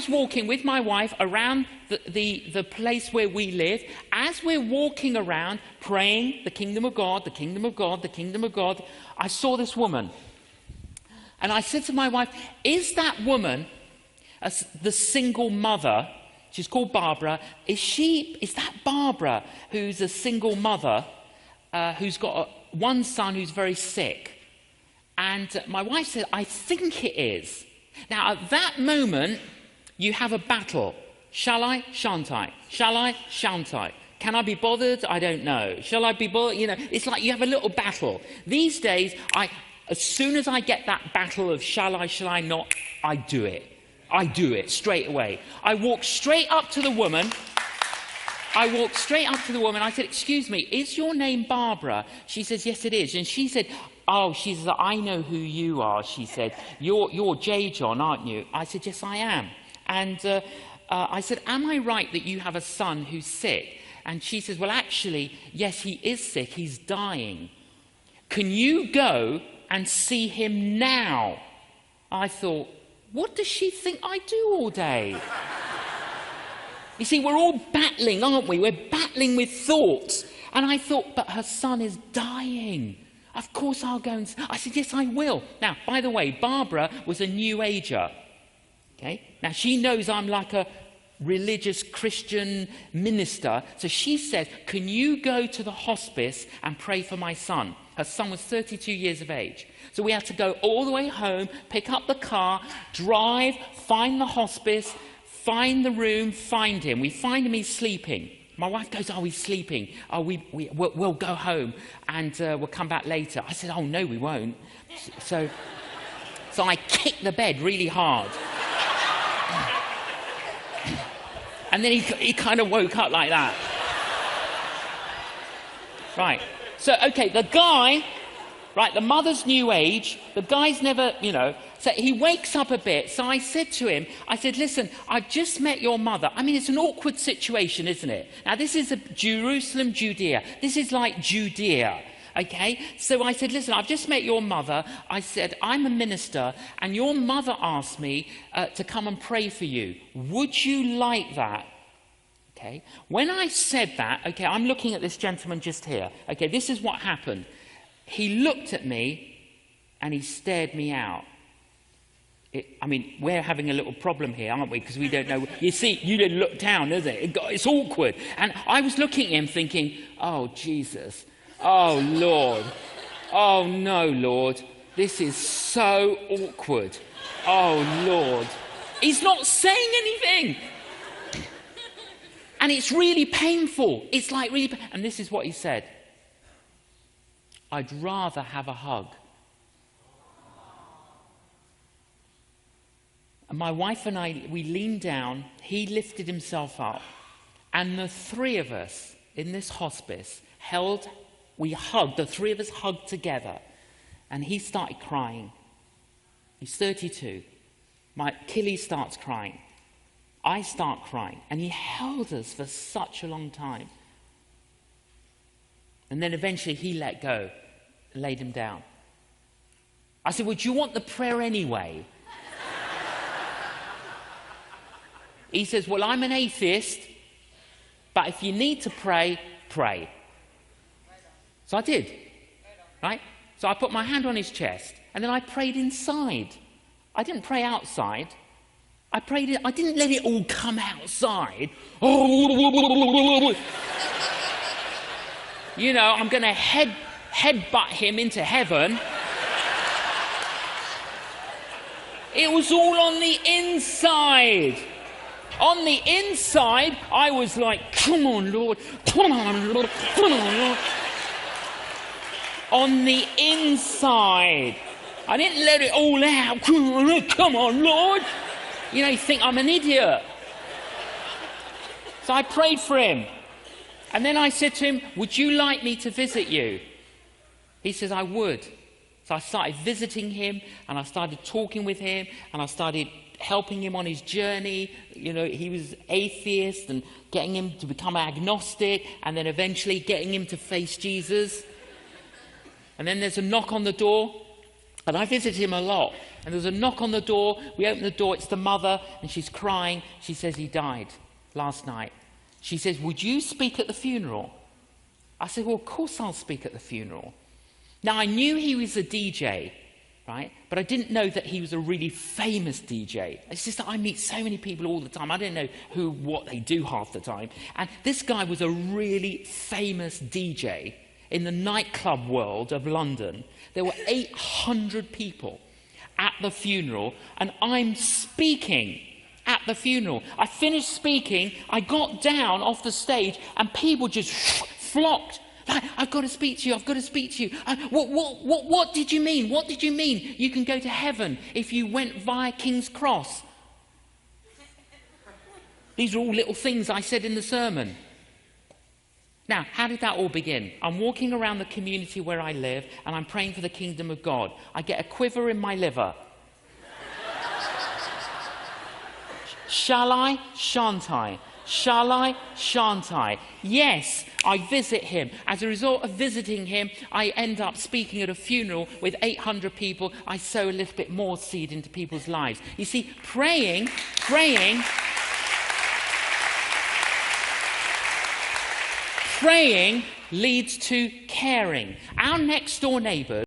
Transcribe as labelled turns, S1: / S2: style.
S1: was walking with my wife around the place where we live. As we're walking around praying, the kingdom of God, the kingdom of God, the kingdom of God, I saw this woman. And I said to my wife, is that woman the single mother? She's called Barbara. Is that Barbara who's a single mother who's got one son who's very sick? And my wife said, I think it is. Now, at that moment, you have a battle. Shall I? Shan't I? Shall I? Shan't I? Can I be bothered? I don't know. Shall I be bothered? You know, it's like you have a little battle. These days, as soon as I get that battle of shall I not, I do it. I do it straight away. I walk straight up to the woman. I said, excuse me, is your name Barbara? She says, yes, it is. And she said, I know who you are, she said. You're J. John, aren't you? I said, yes, I am. And I said, am I right that you have a son who's sick? And she says, well, actually, yes, he is sick. He's dying. Can you go and see him now? I thought, what does she think I do all day? You see, we're all battling, aren't we? We're battling with thoughts. And I thought, but her son is dying. Of course I'll go and... I said, yes, I will. Now, by the way, Barbara was a New Ager. Okay? Now, she knows I'm like a religious Christian minister. So she said, can you go to the hospice and pray for my son? Her son was 32 years of age. So we had to go all the way home, pick up the car, drive, find the hospice, find the room, find him. We find him, he's sleeping. My wife goes, oh, he's sleeping. Oh, we'll go home and we'll come back later. I said, oh, no, we won't. So I kicked the bed really hard. And then he kind of woke up like that. Right. So, okay, the guy, right, the mother's New Age, the guy's never, so he wakes up a bit. So I said to him, I said, listen, I've just met your mother. I mean, it's an awkward situation, isn't it? Now, this is Jerusalem, Judea. This is like Judea, okay? So I said, listen, I've just met your mother. I said, I'm a minister, and your mother asked me to come and pray for you. Would you like that? Okay. When I said that, okay, I'm looking at this gentleman just here. Okay, this is what happened. He looked at me and he stared me out. We're having a little problem here, aren't we? Because we don't know. You see, you didn't look down, is it? It's awkward. And I was looking at him thinking, oh, Jesus. Oh, Lord. Oh, no, Lord. This is so awkward. Oh, Lord. He's not saying anything. And it's really painful. It's like really... And this is what he said. I'd rather have a hug. And my wife and I, we leaned down. He lifted himself up. And the three of us in this hospice we hugged. The three of us hugged together. And he started crying. He's 32. Killy starts crying. I start crying, and he held us for such a long time. And then eventually he let go and laid him down. I said, well, do you want the prayer anyway? He says, well, I'm an atheist, but if you need to pray, pray. So I did, right? So I put my hand on his chest, and then I prayed inside. I didn't pray outside. I prayed it. I didn't let it all come outside. I'm going to headbutt him into heaven. It was all on the inside. On the inside, I was like, come on, Lord. Come on, Lord. Come on, Lord. On the inside. I didn't let it all out. Come on, Lord. You think I'm an idiot. So I prayed for him. And then I said to him, would you like me to visit you? He says, I would. So I started visiting him, and I started talking with him, and I started helping him on his journey. He was atheist, and getting him to become agnostic, and then eventually getting him to face Jesus. And then there's a knock on the door. And I visit him a lot. And there's a knock on the door. We open the door. It's the mother. And she's crying. She says he died last night. She says, would you speak at the funeral? I said, well, of course I'll speak at the funeral. Now, I knew he was a DJ, right? But I didn't know that he was a really famous DJ. It's just that I meet so many people all the time. I don't know what they do half the time. And this guy was a really famous DJ in the nightclub world of London. There were 800 people at the funeral, and I'm speaking at the funeral. I finished speaking, I got down off the stage, and people just flocked. Like, I've got to speak to you, I've got to speak to you. What did you mean? What did you mean? You can go to heaven if you went via King's Cross. These are all little things I said in the sermon. Now, how did that all begin? I'm walking around the community where I live, and I'm praying for the kingdom of God. I get a quiver in my liver. Shall I? Shan't I? Shall I? Shan't I? Yes, I visit him. As a result of visiting him, I end up speaking at a funeral with 800 people. I sow a little bit more seed into people's lives. You see, praying leads to caring. Our next door neighbours